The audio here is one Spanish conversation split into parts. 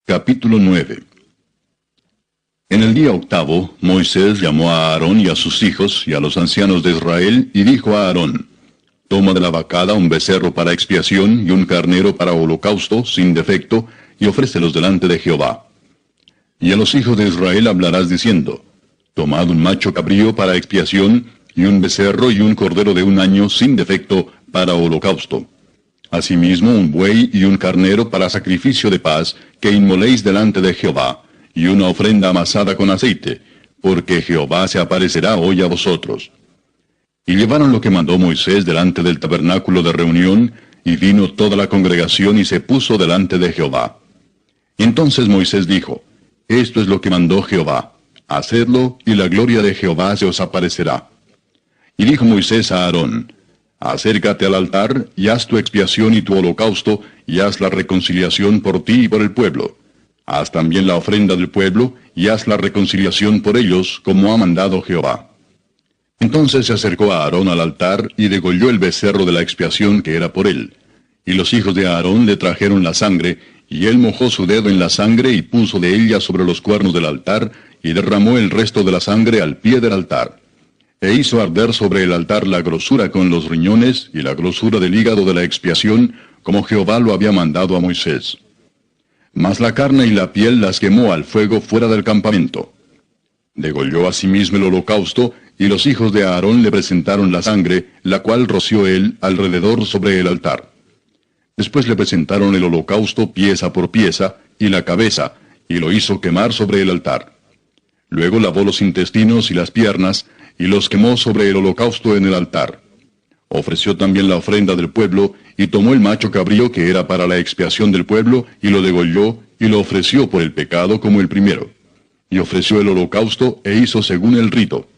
Capítulo 9. En el día octavo, Moisés llamó a Aarón y a sus hijos y a los ancianos de Israel, y dijo a Aarón: Toma de la vacada un becerro para expiación y un carnero para holocausto, sin defecto, y ofrécelos delante de Jehová. Y a los hijos de Israel hablarás diciendo: Tomad un macho cabrío para expiación, y un becerro y un cordero de 1 año, sin defecto, para holocausto. Asimismo un buey y un carnero para sacrificio de paz, que inmoléis delante de Jehová, y una ofrenda amasada con aceite, porque Jehová se aparecerá hoy a vosotros. Y llevaron lo que mandó Moisés delante del tabernáculo de reunión, y vino toda la congregación y se puso delante de Jehová. Entonces Moisés dijo: Esto es lo que mandó Jehová, hacedlo, y la gloria de Jehová se os aparecerá. Y dijo Moisés a Aarón: Acércate al altar, y haz tu expiación y tu holocausto, y haz la reconciliación por ti y por el pueblo. Haz también la ofrenda del pueblo, y haz la reconciliación por ellos, como ha mandado Jehová. Entonces se acercó a Aarón al altar, y degolló el becerro de la expiación que era por él. Y los hijos de Aarón le trajeron la sangre, y él mojó su dedo en la sangre, y puso de ella sobre los cuernos del altar, y derramó el resto de la sangre al pie del altar. E hizo arder sobre el altar la grosura con los riñones y la grosura del hígado de la expiación, como Jehová lo había mandado a Moisés. Mas la carne y la piel las quemó al fuego fuera del campamento. Degolló asimismo el holocausto, y los hijos de Aarón le presentaron la sangre, la cual roció él alrededor sobre el altar. Después le presentaron el holocausto pieza por pieza, y la cabeza, y lo hizo quemar sobre el altar. Luego lavó los intestinos y las piernas, y los quemó sobre el holocausto en el altar. Ofreció también la ofrenda del pueblo, y tomó el macho cabrío que era para la expiación del pueblo, y lo degolló, y lo ofreció por el pecado como el primero. Y ofreció el holocausto, e hizo según el rito.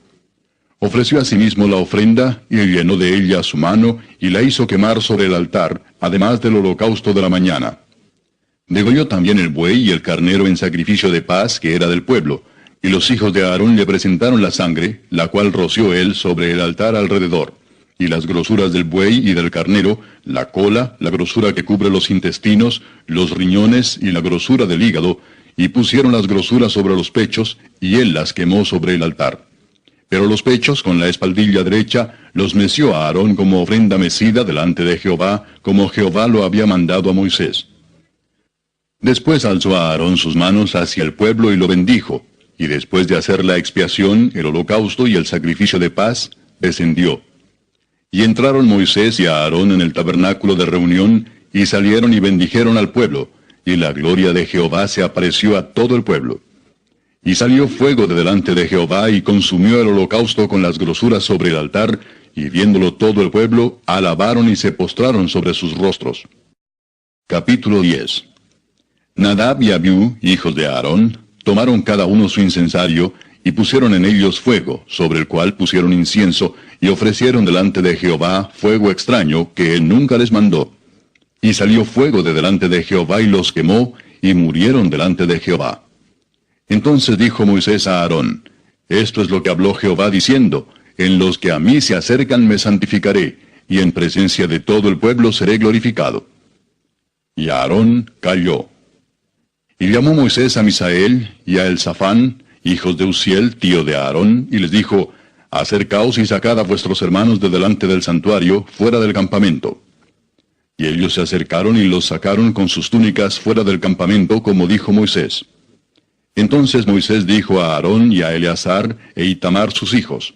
Ofreció asimismo la ofrenda, y llenó de ella su mano, y la hizo quemar sobre el altar, además del holocausto de la mañana. Degolló también el buey y el carnero en sacrificio de paz que era del pueblo, y los hijos de Aarón le presentaron la sangre, la cual roció él sobre el altar alrededor, y las grosuras del buey y del carnero, la cola, la grosura que cubre los intestinos, los riñones y la grosura del hígado, y pusieron las grosuras sobre los pechos, y él las quemó sobre el altar. Pero los pechos con la espaldilla derecha los meció a Aarón como ofrenda mecida delante de Jehová, como Jehová lo había mandado a Moisés. Después alzó a Aarón sus manos hacia el pueblo y lo bendijo. Y después de hacer la expiación, el holocausto y el sacrificio de paz, descendió. Y entraron Moisés y Aarón en el tabernáculo de reunión, y salieron y bendijeron al pueblo, y la gloria de Jehová se apareció a todo el pueblo. Y salió fuego de delante de Jehová, y consumió el holocausto con las grosuras sobre el altar, y viéndolo todo el pueblo, alabaron y se postraron sobre sus rostros. Capítulo 10. Nadab y Abiú, hijos de Aarón, tomaron cada uno su incensario, y pusieron en ellos fuego, sobre el cual pusieron incienso, y ofrecieron delante de Jehová fuego extraño, que él nunca les mandó. Y salió fuego de delante de Jehová, y los quemó, y murieron delante de Jehová. Entonces dijo Moisés a Aarón: Esto es lo que habló Jehová diciendo: En los que a mí se acercan me santificaré, y en presencia de todo el pueblo seré glorificado. Y Aarón calló. Y llamó Moisés a Misael y a Elzafán, hijos de Uziel, tío de Aarón, y les dijo: Acercaos y sacad a vuestros hermanos de delante del santuario, fuera del campamento. Y ellos se acercaron y los sacaron con sus túnicas fuera del campamento, como dijo Moisés. Entonces Moisés dijo a Aarón y a Eleazar e Itamar sus hijos: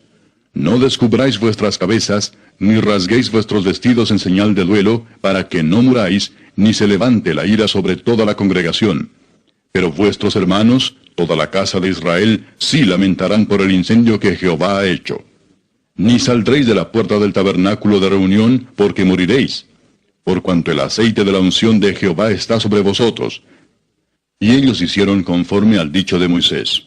No descubráis vuestras cabezas, ni rasguéis vuestros vestidos en señal de duelo, para que no muráis, ni se levante la ira sobre toda la congregación. Pero vuestros hermanos, toda la casa de Israel, sí lamentarán por el incendio que Jehová ha hecho. Ni saldréis de la puerta del tabernáculo de reunión, porque moriréis, por cuanto el aceite de la unción de Jehová está sobre vosotros. Y ellos hicieron conforme al dicho de Moisés.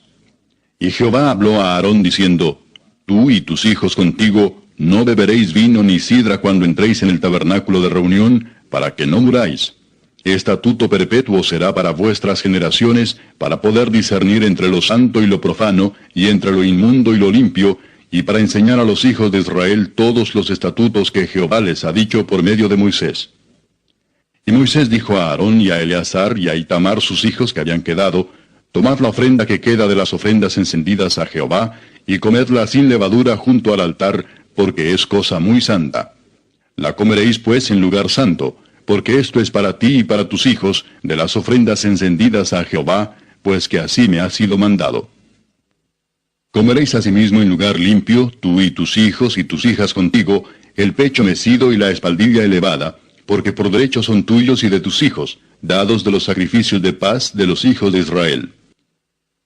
Y Jehová habló a Aarón diciendo, Tú y tus hijos contigo no beberéis vino ni sidra cuando entréis en el tabernáculo de reunión, para que no muráis. Estatuto perpetuo será para vuestras generaciones, para poder discernir entre lo santo y lo profano, y entre lo inmundo y lo limpio, y para enseñar a los hijos de Israel todos los estatutos que Jehová les ha dicho por medio de Moisés. Y Moisés dijo a Aarón y a Eleazar y a Itamar sus hijos que habían quedado, Tomad la ofrenda que queda de las ofrendas encendidas a Jehová, y comedla sin levadura junto al altar, porque es cosa muy santa. La comeréis pues en lugar santo, porque esto es para ti y para tus hijos, de las ofrendas encendidas a Jehová, pues que así me ha sido mandado. Comeréis asimismo en lugar limpio, tú y tus hijos y tus hijas contigo, el pecho mecido y la espaldilla elevada, porque por derecho son tuyos y de tus hijos, dados de los sacrificios de paz de los hijos de Israel.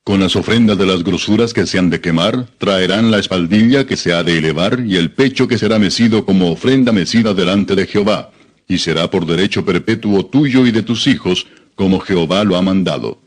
Con las ofrendas de las grosuras que se han de quemar, traerán la espaldilla que se ha de elevar y el pecho que será mecido como ofrenda mecida delante de Jehová, y será por derecho perpetuo tuyo y de tus hijos, como Jehová lo ha mandado.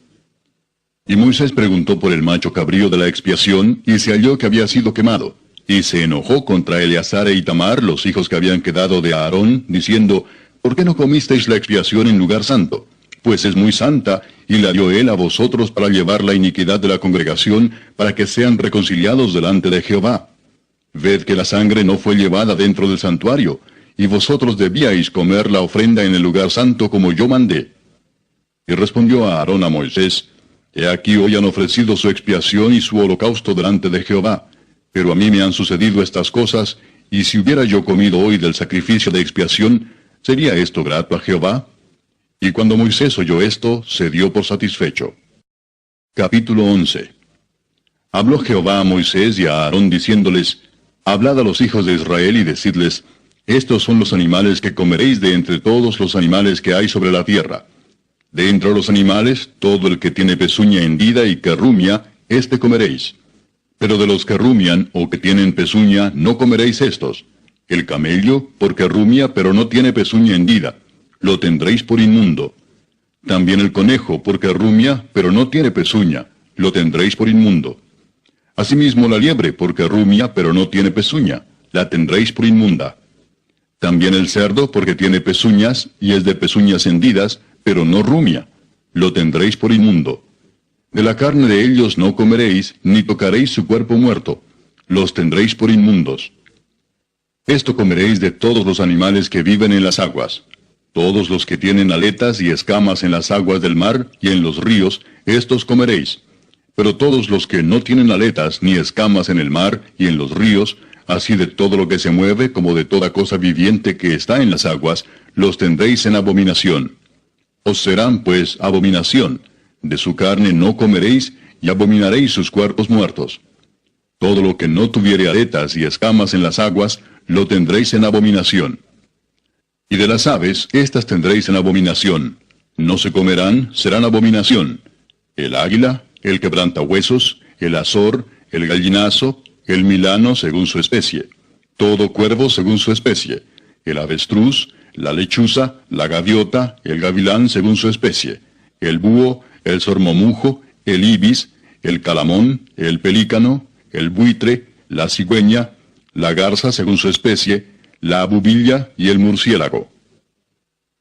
Y Moisés preguntó por el macho cabrío de la expiación, y se halló que había sido quemado. Y se enojó contra Eleazar e Itamar, los hijos que habían quedado de Aarón, diciendo, ¿Por qué no comisteis la expiación en lugar santo? Pues es muy santa, y la dio él a vosotros para llevar la iniquidad de la congregación, para que sean reconciliados delante de Jehová. Ved que la sangre no fue llevada dentro del santuario, y vosotros debíais comer la ofrenda en el lugar santo como yo mandé. Y respondió a Aarón a Moisés, He aquí hoy han ofrecido su expiación y su holocausto delante de Jehová, pero a mí me han sucedido estas cosas, y si hubiera yo comido hoy del sacrificio de expiación, ¿sería esto grato a Jehová? Y cuando Moisés oyó esto, se dio por satisfecho. Capítulo 11. Habló Jehová a Moisés y a Aarón diciéndoles, Hablad a los hijos de Israel y decidles, Estos son los animales que comeréis de entre todos los animales que hay sobre la tierra. De entre los animales, todo el que tiene pezuña hendida y que rumia, éste comeréis. Pero de los que rumian o que tienen pezuña, no comeréis estos. El camello, porque rumia, pero no tiene pezuña hendida, lo tendréis por inmundo. También el conejo, porque rumia, pero no tiene pezuña, lo tendréis por inmundo. Asimismo la liebre, porque rumia, pero no tiene pezuña, la tendréis por inmunda. También el cerdo, porque tiene pezuñas, y es de pezuñas hendidas, pero no rumia, lo tendréis por inmundo. De la carne de ellos no comeréis, ni tocaréis su cuerpo muerto, los tendréis por inmundos. Esto comeréis de todos los animales que viven en las aguas. Todos los que tienen aletas y escamas en las aguas del mar y en los ríos, estos comeréis. Pero todos los que no tienen aletas ni escamas en el mar y en los ríos, así de todo lo que se mueve como de toda cosa viviente que está en las aguas, los tendréis en abominación. Os serán pues abominación, de su carne no comeréis, y abominaréis sus cuerpos muertos. Todo lo que no tuviere aletas y escamas en las aguas, lo tendréis en abominación. Y de las aves, éstas tendréis en abominación. No se comerán, serán abominación. El águila, el quebrantahuesos, el azor, el gallinazo, el milano según su especie. Todo cuervo según su especie. El avestruz, la lechuza, la gaviota, el gavilán según su especie. El búho, el sormomujo, el ibis, el calamón, el pelícano, el buitre, la cigüeña, la garza según su especie, la abubilla y el murciélago.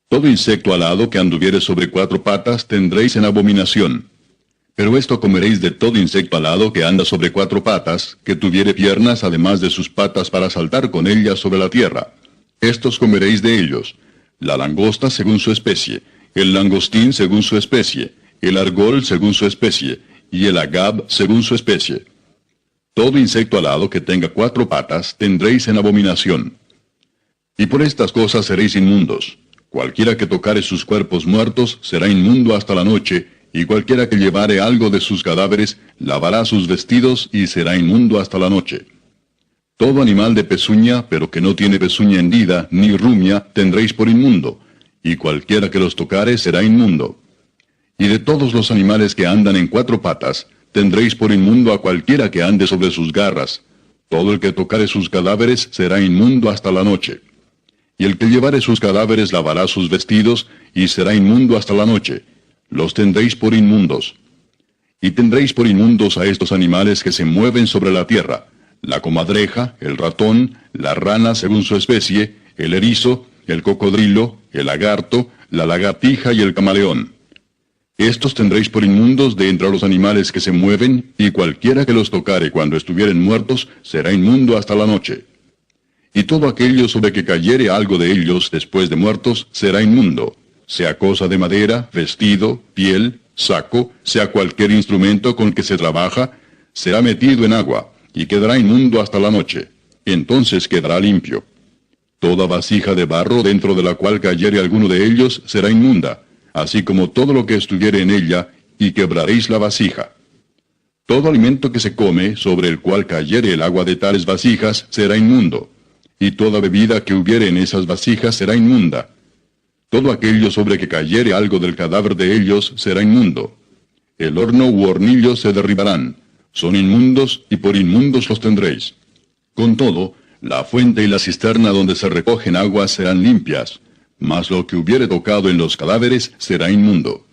Todo insecto alado que anduviere sobre 4 patas tendréis en abominación. Pero esto comeréis de todo insecto alado que anda sobre 4 patas, que tuviere piernas además de sus patas para saltar con ellas sobre la tierra. Estos comeréis de ellos. La langosta según su especie, el langostín según su especie, el argol según su especie, y el agab según su especie. Todo insecto alado que tenga 4 patas tendréis en abominación. Y por estas cosas seréis inmundos. Cualquiera que tocare sus cuerpos muertos será inmundo hasta la noche, y cualquiera que llevare algo de sus cadáveres lavará sus vestidos y será inmundo hasta la noche. Todo animal de pezuña, pero que no tiene pezuña hendida ni rumia, tendréis por inmundo, y cualquiera que los tocare será inmundo. Y de todos los animales que andan en 4 patas, tendréis por inmundo a cualquiera que ande sobre sus garras. Todo el que tocare sus cadáveres será inmundo hasta la noche. Y el que llevare sus cadáveres lavará sus vestidos, y será inmundo hasta la noche. los tendréis por inmundos. Y tendréis por inmundos a estos animales que se mueven sobre la tierra, la comadreja, el ratón, la rana según su especie, el erizo, el cocodrilo, el lagarto, la lagartija y el camaleón. Estos tendréis por inmundos de entre los animales que se mueven, y cualquiera que los tocare cuando estuvieren muertos será inmundo hasta la noche. Y todo aquello sobre que cayere algo de ellos después de muertos será inmundo, sea cosa de madera, vestido, piel, saco, sea cualquier instrumento con que se trabaja, será metido en agua, y quedará inmundo hasta la noche. Entonces quedará limpio. Toda vasija de barro dentro de la cual cayere alguno de ellos será inmunda, así como todo lo que estuviere en ella, y quebraréis la vasija. Todo alimento que se come, sobre el cual cayere el agua de tales vasijas, será inmundo, y toda bebida que hubiere en esas vasijas será inmunda. Todo aquello sobre que cayere algo del cadáver de ellos será inmundo. El horno u hornillo se derribarán, son inmundos, y por inmundos los tendréis. Con todo, la fuente y la cisterna donde se recogen aguas serán limpias, mas lo que hubiere tocado en los cadáveres será inmundo.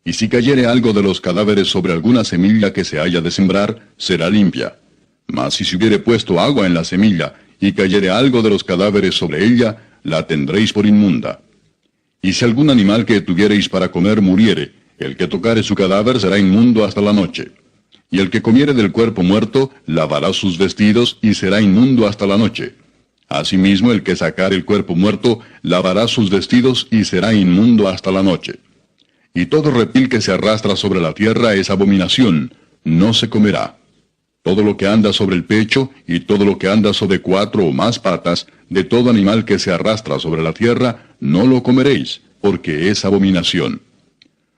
Y si cayere algo de los cadáveres sobre alguna semilla que se haya de sembrar, será limpia. Mas si se hubiere puesto agua en la semilla, y cayere algo de los cadáveres sobre ella, la tendréis por inmunda. Y si algún animal que tuviereis para comer muriere, el que tocare su cadáver será inmundo hasta la noche. Y el que comiere del cuerpo muerto, lavará sus vestidos, y será inmundo hasta la noche. Asimismo, el que sacare el cuerpo muerto, lavará sus vestidos, y será inmundo hasta la noche. Y todo reptil que se arrastra sobre la tierra es abominación, no se comerá. Todo lo que anda sobre el pecho, y todo lo que anda sobre 4 o más patas, de todo animal que se arrastra sobre la tierra, no lo comeréis, porque es abominación.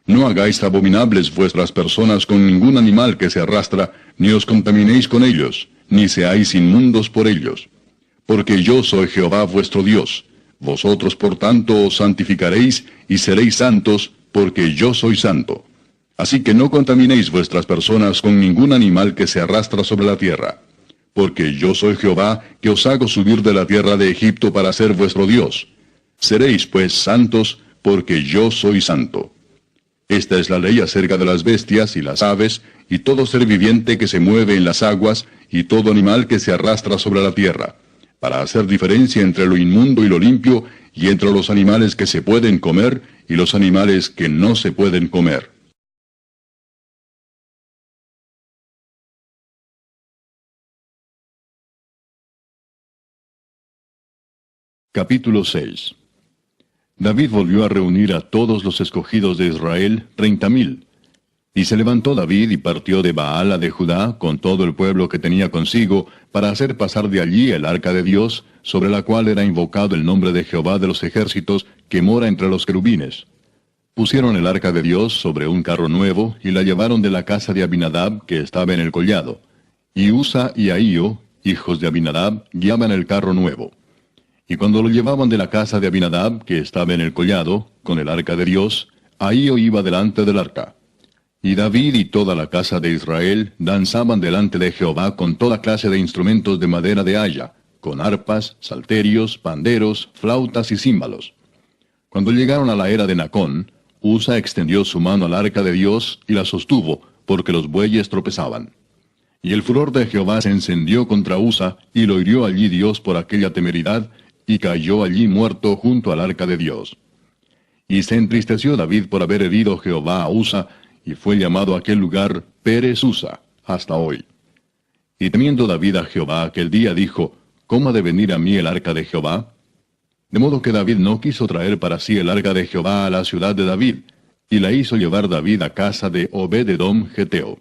No hagáis abominables vuestras personas con ningún animal que se arrastra, ni os contaminéis con ellos, ni seáis inmundos por ellos. Porque yo soy Jehová vuestro Dios. Vosotros por tanto os santificaréis, y seréis santos, porque yo soy santo. Así que no contaminéis vuestras personas con ningún animal que se arrastra sobre la tierra. Porque yo soy Jehová, que os hago subir de la tierra de Egipto para ser vuestro Dios. Seréis pues santos, porque yo soy santo. Esta es la ley acerca de las bestias y las aves, y todo ser viviente que se mueve en las aguas, y todo animal que se arrastra sobre la tierra, para hacer diferencia entre lo inmundo y lo limpio, y entre los animales que se pueden comer, y los animales que no se pueden comer. Capítulo 6. David volvió a reunir a todos los escogidos de Israel, 30,000. Y se levantó David y partió de Baala de Judá con todo el pueblo que tenía consigo, para hacer pasar de allí el arca de Dios, sobre la cual era invocado el nombre de Jehová de los ejércitos, que mora entre los querubines. Pusieron el arca de Dios sobre un carro nuevo, y la llevaron de la casa de Abinadab, que estaba en el collado. Y Usa y Ahío, hijos de Abinadab, guiaban el carro nuevo. Y cuando lo llevaban de la casa de Abinadab, que estaba en el collado, con el arca de Dios, Ahío iba delante del arca. Y David y toda la casa de Israel danzaban delante de Jehová con toda clase de instrumentos de madera de haya, con arpas, salterios, panderos, flautas y címbalos. Cuando llegaron a la era de Nacón, Usa extendió su mano al arca de Dios y la sostuvo, porque los bueyes tropezaban. Y el furor de Jehová se encendió contra Usa, y lo hirió allí Dios por aquella temeridad, y cayó allí muerto junto al arca de Dios. Y se entristeció David por haber herido Jehová a Usa, y fue llamado aquel lugar Pérez Usa, hasta hoy. Y temiendo David a Jehová aquel día dijo, ¿cómo ha de venir a mí el arca de Jehová? De modo que David no quiso traer para sí el arca de Jehová a la ciudad de David, y la hizo llevar David a casa de Obed-edom Geteo.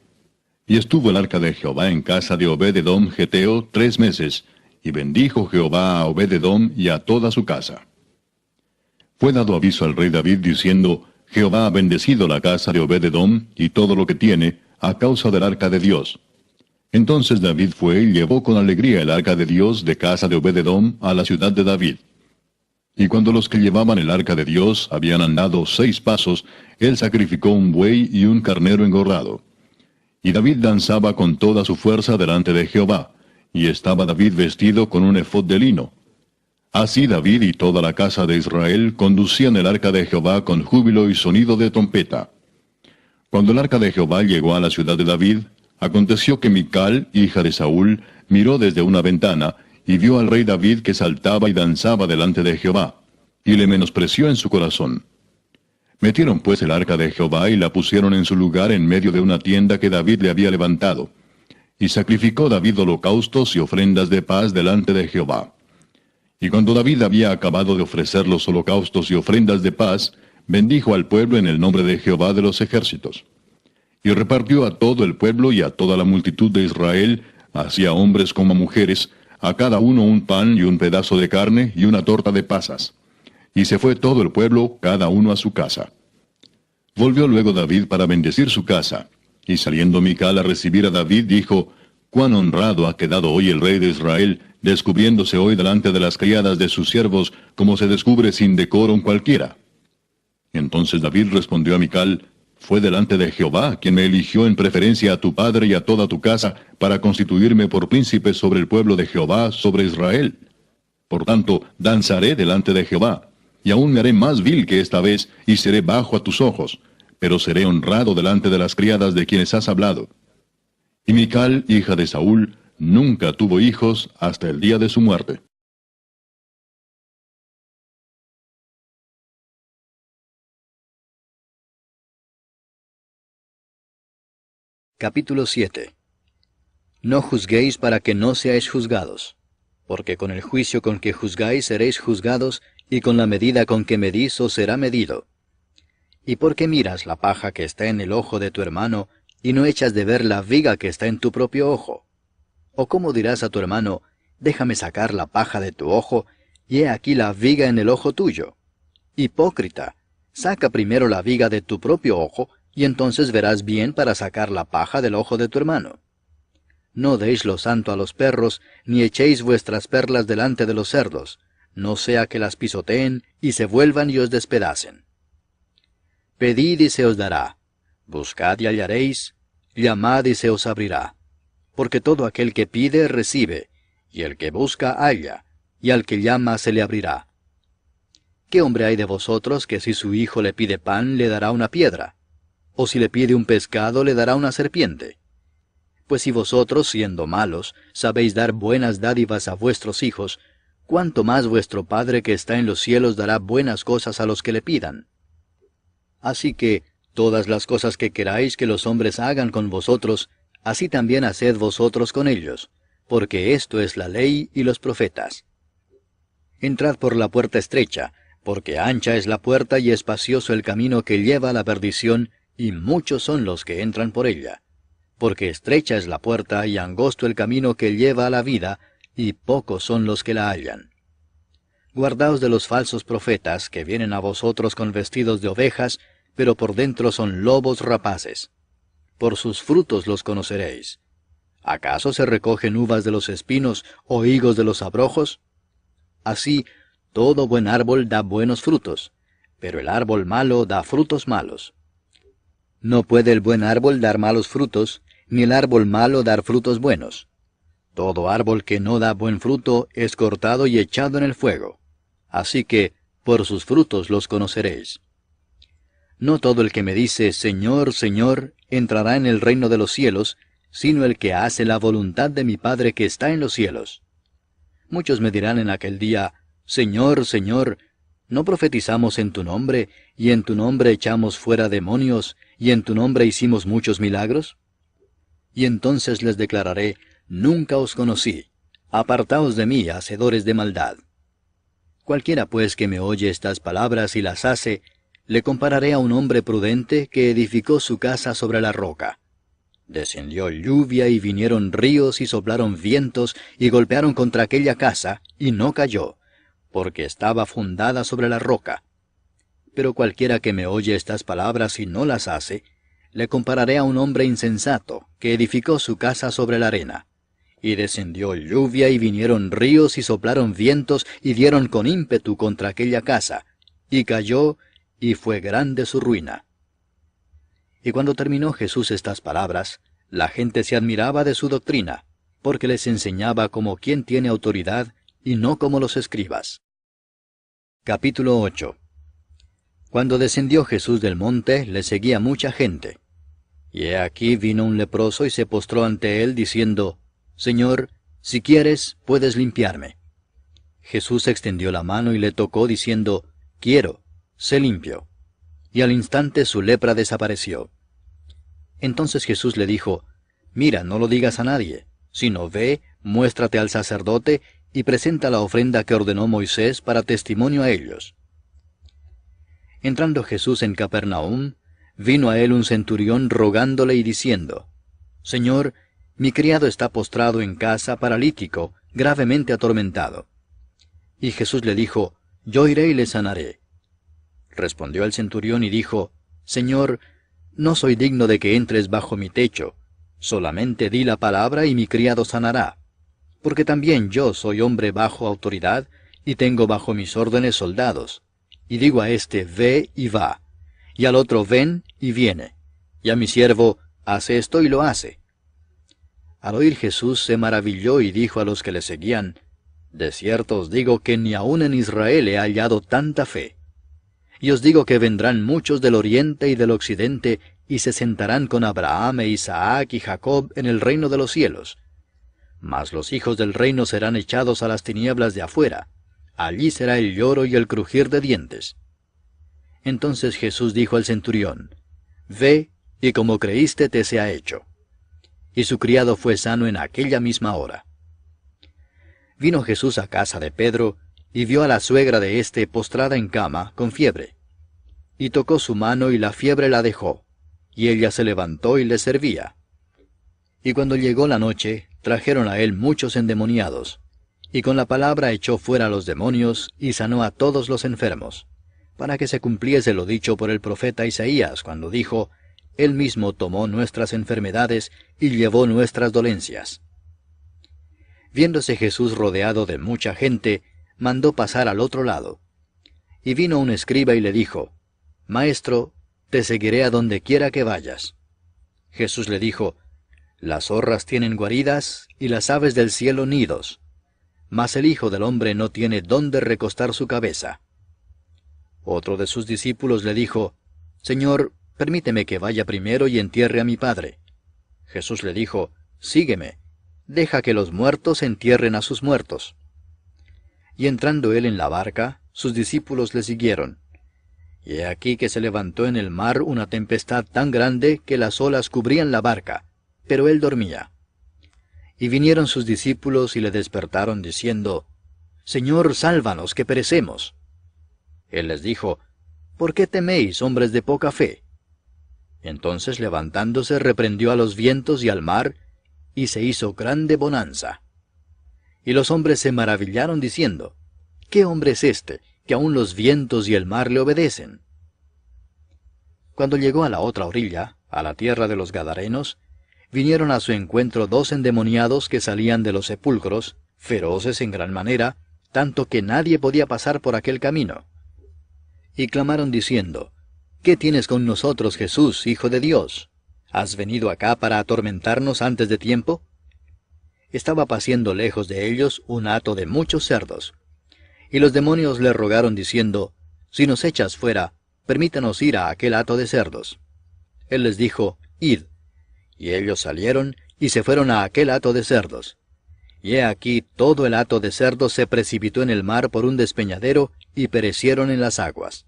Y estuvo el arca de Jehová en casa de Obed-edom Geteo 3 meses, y bendijo Jehová a Obed-edom y a toda su casa. Fue dado aviso al rey David diciendo, Jehová ha bendecido la casa de Obed-edom y todo lo que tiene, a causa del arca de Dios. Entonces David fue y llevó con alegría el arca de Dios de casa de Obed-edom a la ciudad de David. Y cuando los que llevaban el arca de Dios habían andado 6 pasos, él sacrificó un buey y un carnero engordado. Y David danzaba con toda su fuerza delante de Jehová, y estaba David vestido con un efod de lino. Así David y toda la casa de Israel conducían el arca de Jehová con júbilo y sonido de trompeta. Cuando el arca de Jehová llegó a la ciudad de David, aconteció que Mical, hija de Saúl, miró desde una ventana, y vio al rey David que saltaba y danzaba delante de Jehová, y le menospreció en su corazón. Metieron pues el arca de Jehová y la pusieron en su lugar en medio de una tienda que David le había levantado. Y sacrificó David holocaustos y ofrendas de paz delante de Jehová. Y cuando David había acabado de ofrecer los holocaustos y ofrendas de paz, bendijo al pueblo en el nombre de Jehová de los ejércitos. Y repartió a todo el pueblo y a toda la multitud de Israel, así a hombres como a mujeres, a cada uno un pan y un pedazo de carne y una torta de pasas. Y se fue todo el pueblo, cada uno a su casa. Volvió luego David para bendecir su casa. Y saliendo Mical a recibir a David, dijo, «Cuán honrado ha quedado hoy el rey de Israel, descubriéndose hoy delante de las criadas de sus siervos, como se descubre sin decoro cualquiera». Entonces David respondió a Mical, «Fue delante de Jehová quien me eligió en preferencia a tu padre y a toda tu casa, para constituirme por príncipe sobre el pueblo de Jehová, sobre Israel. Por tanto, danzaré delante de Jehová, y aún me haré más vil que esta vez, y seré bajo a tus ojos, pero seré honrado delante de las criadas de quienes has hablado». Y Mical, hija de Saúl, nunca tuvo hijos hasta el día de su muerte. Capítulo 7. No juzguéis para que no seáis juzgados, porque con el juicio con que juzgáis seréis juzgados, y con la medida con que medís os será medido. ¿Y por qué miras la paja que está en el ojo de tu hermano, y no echas de ver la viga que está en tu propio ojo? ¿O cómo dirás a tu hermano, déjame sacar la paja de tu ojo, y he aquí la viga en el ojo tuyo? Hipócrita, saca primero la viga de tu propio ojo, y entonces verás bien para sacar la paja del ojo de tu hermano. No deis lo santo a los perros, ni echéis vuestras perlas delante de los cerdos, no sea que las pisoteen, y se vuelvan y os despedacen. Pedid y se os dará, buscad y hallaréis, llamad y se os abrirá. Porque todo aquel que pide, recibe, y el que busca, halla, y al que llama se le abrirá. ¿Qué hombre hay de vosotros que si su hijo le pide pan, le dará una piedra? ¿O si le pide un pescado, le dará una serpiente? Pues si vosotros, siendo malos, sabéis dar buenas dádivas a vuestros hijos, ¿cuánto más vuestro Padre que está en los cielos dará buenas cosas a los que le pidan? Así que, todas las cosas que queráis que los hombres hagan con vosotros, así también haced vosotros con ellos, porque esto es la ley y los profetas. Entrad por la puerta estrecha, porque ancha es la puerta y espacioso el camino que lleva a la perdición, y muchos son los que entran por ella. Porque estrecha es la puerta y angosto el camino que lleva a la vida, y pocos son los que la hallan. Guardaos de los falsos profetas, que vienen a vosotros con vestidos de ovejas, pero por dentro son lobos rapaces. Por sus frutos los conoceréis. ¿Acaso se recogen uvas de los espinos o higos de los abrojos? Así, todo buen árbol da buenos frutos, pero el árbol malo da frutos malos. No puede el buen árbol dar malos frutos, ni el árbol malo dar frutos buenos. Todo árbol que no da buen fruto es cortado y echado en el fuego. Así que, por sus frutos los conoceréis. No todo el que me dice, Señor, Señor, entrará en el reino de los cielos, sino el que hace la voluntad de mi Padre que está en los cielos. Muchos me dirán en aquel día, Señor, Señor, ¿no profetizamos en tu nombre, y en tu nombre echamos fuera demonios, y en tu nombre hicimos muchos milagros? Y entonces les declararé, nunca os conocí, apartaos de mí, hacedores de maldad. Cualquiera pues que me oye estas palabras y las hace, le compararé a un hombre prudente que edificó su casa sobre la roca. Descendió lluvia y vinieron ríos y soplaron vientos y golpearon contra aquella casa, y no cayó, porque estaba fundada sobre la roca. Pero cualquiera que me oye estas palabras y no las hace, le compararé a un hombre insensato que edificó su casa sobre la arena. Y descendió lluvia y vinieron ríos y soplaron vientos y dieron con ímpetu contra aquella casa, y cayó, y fue grande su ruina. Y cuando terminó Jesús estas palabras, la gente se admiraba de su doctrina, porque les enseñaba como quien tiene autoridad, y no como los escribas. Capítulo 8. Cuando descendió Jesús del monte, le seguía mucha gente, Y he aquí vino un leproso y se postró ante él, diciendo, Señor, si quieres, puedes limpiarme. Jesús extendió la mano y le tocó, diciendo, Quiero, sé limpio. Y al instante su lepra desapareció. Entonces Jesús le dijo, Mira, no lo digas a nadie, sino ve, muéstrate al sacerdote, y presenta la ofrenda que ordenó Moisés para testimonio a ellos. Entrando Jesús en Capernaum, vino a él un centurión rogándole y diciendo, Señor, mi criado está postrado en casa, paralítico, gravemente atormentado. Y Jesús le dijo, Yo iré y le sanaré. Respondió el centurión y dijo, Señor, no soy digno de que entres bajo mi techo, solamente di la palabra y mi criado sanará. Porque también yo soy hombre bajo autoridad, y tengo bajo mis órdenes soldados. Y digo a éste, ve y va, y al otro, ven y viene, y a mi siervo, haz esto y lo hace. Al oír Jesús se maravilló y dijo a los que le seguían, De cierto os digo que ni aun en Israel he hallado tanta fe. Y os digo que vendrán muchos del oriente y del occidente, y se sentarán con Abraham e Isaac y Jacob en el reino de los cielos. Mas los hijos del reino serán echados a las tinieblas de afuera. Allí será el lloro y el crujir de dientes. Entonces Jesús dijo al centurión, Ve, y como creíste te sea hecho. Y su criado fue sano en aquella misma hora. Vino Jesús a casa de Pedro, y vio a la suegra de éste postrada en cama, con fiebre. Y tocó su mano y la fiebre la dejó, y ella se levantó y le servía. Y cuando llegó la noche, trajeron a él muchos endemoniados, y con la palabra echó fuera a los demonios, y sanó a todos los enfermos, para que se cumpliese lo dicho por el profeta Isaías, cuando dijo, Él mismo tomó nuestras enfermedades, y llevó nuestras dolencias. Viéndose Jesús rodeado de mucha gente, mandó pasar al otro lado. Y vino un escriba y le dijo, Maestro, te seguiré a donde quiera que vayas. Jesús le dijo, Las zorras tienen guaridas, y las aves del cielo nidos, mas el Hijo del Hombre no tiene dónde recostar su cabeza. Otro de sus discípulos le dijo, Señor, permíteme que vaya primero y entierre a mi padre. Jesús le dijo, Sígueme, deja que los muertos entierren a sus muertos. Y entrando él en la barca, sus discípulos le siguieron. Y he aquí que se levantó en el mar una tempestad tan grande que las olas cubrían la barca, pero él dormía. Y vinieron sus discípulos y le despertaron diciendo, Señor, sálvanos, que perecemos. Él les dijo, ¿por qué teméis, hombres de poca fe? Entonces levantándose reprendió a los vientos y al mar, y se hizo grande bonanza. Y los hombres se maravillaron diciendo, ¿qué hombre es este, que aun los vientos y el mar le obedecen? Cuando llegó a la otra orilla, a la tierra de los Gadarenos, vinieron a su encuentro 2 endemoniados que salían de los sepulcros, feroces en gran manera, tanto que nadie podía pasar por aquel camino. Y clamaron diciendo, ¿qué tienes con nosotros, Jesús, Hijo de Dios? ¿Has venido acá para atormentarnos antes de tiempo? Estaba paciendo lejos de ellos un hato de muchos cerdos. Y los demonios le rogaron diciendo, si nos echas fuera, permítanos ir a aquel hato de cerdos. Él les dijo, id. Y ellos salieron y se fueron a aquel hato de cerdos. Y he aquí todo el hato de cerdos se precipitó en el mar por un despeñadero y perecieron en las aguas.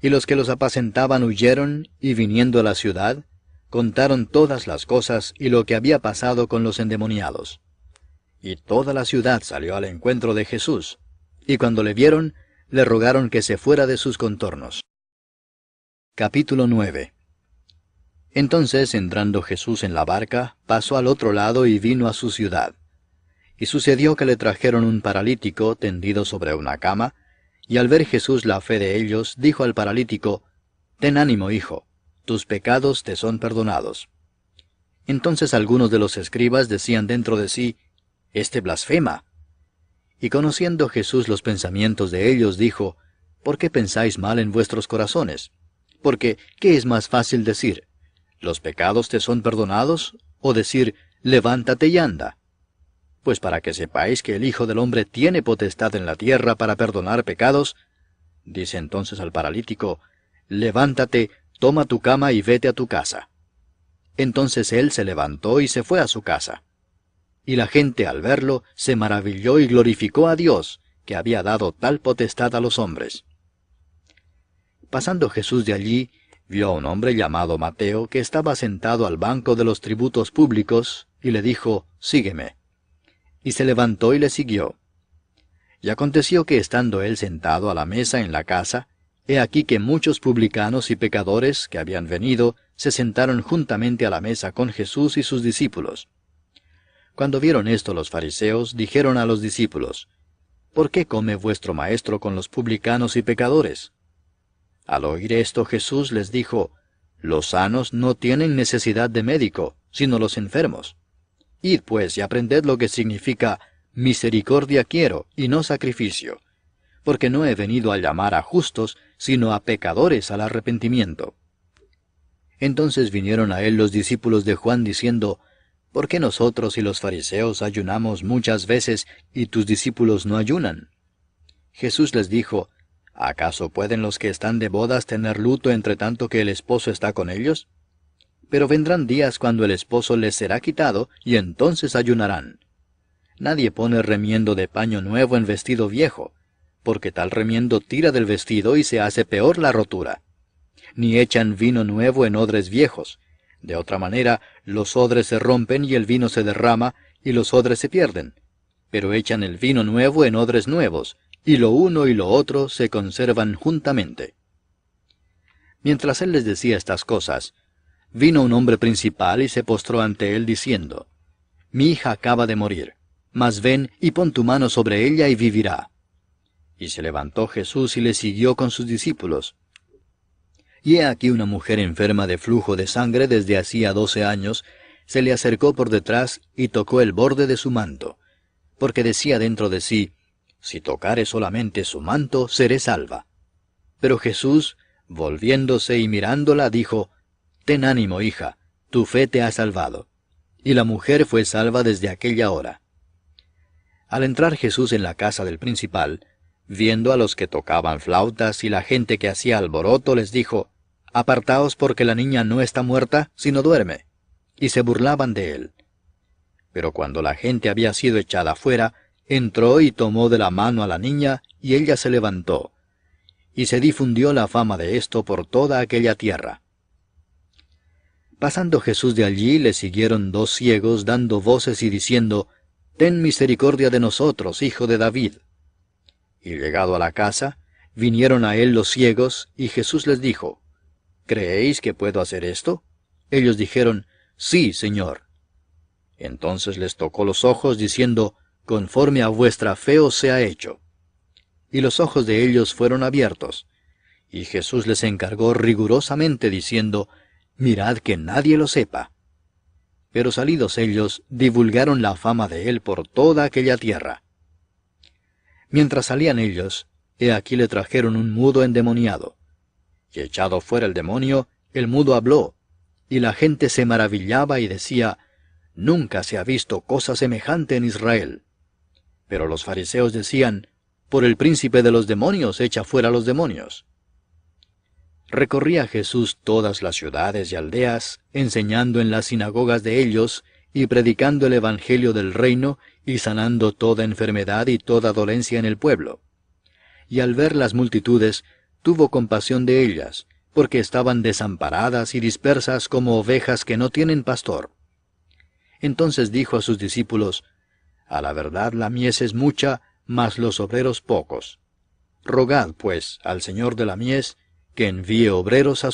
Y los que los apacentaban huyeron y viniendo a la ciudad, contaron todas las cosas y lo que había pasado con los endemoniados. Y toda la ciudad salió al encuentro de Jesús, y cuando le vieron, le rogaron que se fuera de sus contornos. Capítulo 9. Entonces, entrando Jesús en la barca, pasó al otro lado y vino a su ciudad. Y sucedió que le trajeron un paralítico tendido sobre una cama, y al ver Jesús la fe de ellos, dijo al paralítico, ten ánimo, hijo, tus pecados te son perdonados. Entonces algunos de los escribas decían dentro de sí, este blasfema. Y conociendo Jesús los pensamientos de ellos, dijo, ¿por qué pensáis mal en vuestros corazones? Porque, ¿qué es más fácil decir? ¿Los pecados te son perdonados? ¿O decir, levántate y anda? Pues para que sepáis que el Hijo del Hombre tiene potestad en la tierra para perdonar pecados, dice entonces al paralítico, levántate, toma tu cama y vete a tu casa. Entonces él se levantó y se fue a su casa. Y la gente al verlo se maravilló y glorificó a Dios, que había dado tal potestad a los hombres. Pasando Jesús de allí, vio a un hombre llamado Mateo, que estaba sentado al banco de los tributos públicos, y le dijo, «Sígueme». Y se levantó y le siguió. Y aconteció que estando él sentado a la mesa en la casa, he aquí que muchos publicanos y pecadores que habían venido se sentaron juntamente a la mesa con Jesús y sus discípulos. Cuando vieron esto los fariseos, dijeron a los discípulos, «¿Por qué come vuestro maestro con los publicanos y pecadores?» Al oír esto Jesús les dijo, «Los sanos no tienen necesidad de médico, sino los enfermos. Id pues y aprended lo que significa misericordia quiero y no sacrificio, porque no he venido a llamar a justos, sino a pecadores al arrepentimiento». Entonces vinieron a él los discípulos de Juan diciendo, «¿Por qué nosotros y los fariseos ayunamos muchas veces y tus discípulos no ayunan?» Jesús les dijo, ¿acaso pueden los que están de bodas tener luto entre tanto que el esposo está con ellos? Pero vendrán días cuando el esposo les será quitado, y entonces ayunarán. Nadie pone remiendo de paño nuevo en vestido viejo, porque tal remiendo tira del vestido y se hace peor la rotura. Ni echan vino nuevo en odres viejos. De otra manera, los odres se rompen y el vino se derrama, y los odres se pierden. Pero echan el vino nuevo en odres nuevos, y lo uno y lo otro se conservan juntamente. Mientras él les decía estas cosas, vino un hombre principal y se postró ante él diciendo, «Mi hija acaba de morir, mas ven y pon tu mano sobre ella y vivirá». Y se levantó Jesús y le siguió con sus discípulos. Y he aquí una mujer enferma de flujo de sangre desde hacía 12 años, se le acercó por detrás y tocó el borde de su manto, porque decía dentro de sí, «Si tocare solamente su manto, seré salva». Pero Jesús, volviéndose y mirándola, dijo, «Ten ánimo, hija, tu fe te ha salvado». Y la mujer fue salva desde aquella hora. Al entrar Jesús en la casa del principal, viendo a los que tocaban flautas y la gente que hacía alboroto, les dijo, «Apartaos porque la niña no está muerta, sino duerme». Y se burlaban de él. Pero cuando la gente había sido echada fuera, entró y tomó de la mano a la niña, y ella se levantó. Y se difundió la fama de esto por toda aquella tierra. Pasando Jesús de allí, le siguieron 2 ciegos, dando voces y diciendo, «Ten misericordia de nosotros, hijo de David». Y llegado a la casa, vinieron a él los ciegos, y Jesús les dijo, «¿Creéis que puedo hacer esto?» Ellos dijeron, «Sí, Señor». Entonces les tocó los ojos, diciendo, «Conforme a vuestra fe os sea hecho». Y los ojos de ellos fueron abiertos. Y Jesús les encargó rigurosamente, diciendo, «Mirad que nadie lo sepa». Pero salidos ellos, divulgaron la fama de él por toda aquella tierra. Mientras salían ellos, he aquí le trajeron un mudo endemoniado. Y echado fuera el demonio, el mudo habló, y la gente se maravillaba y decía, «Nunca se ha visto cosa semejante en Israel». Pero los fariseos decían, «Por el príncipe de los demonios echa fuera los demonios». Recorría Jesús todas las ciudades y aldeas, enseñando en las sinagogas de ellos, y predicando el evangelio del reino, y sanando toda enfermedad y toda dolencia en el pueblo. Y al ver las multitudes, tuvo compasión de ellas, porque estaban desamparadas y dispersas como ovejas que no tienen pastor. Entonces dijo a sus discípulos, «A la verdad la mies es mucha, mas los obreros pocos. Rogad, pues, al Señor de la mies, que envíe obreros a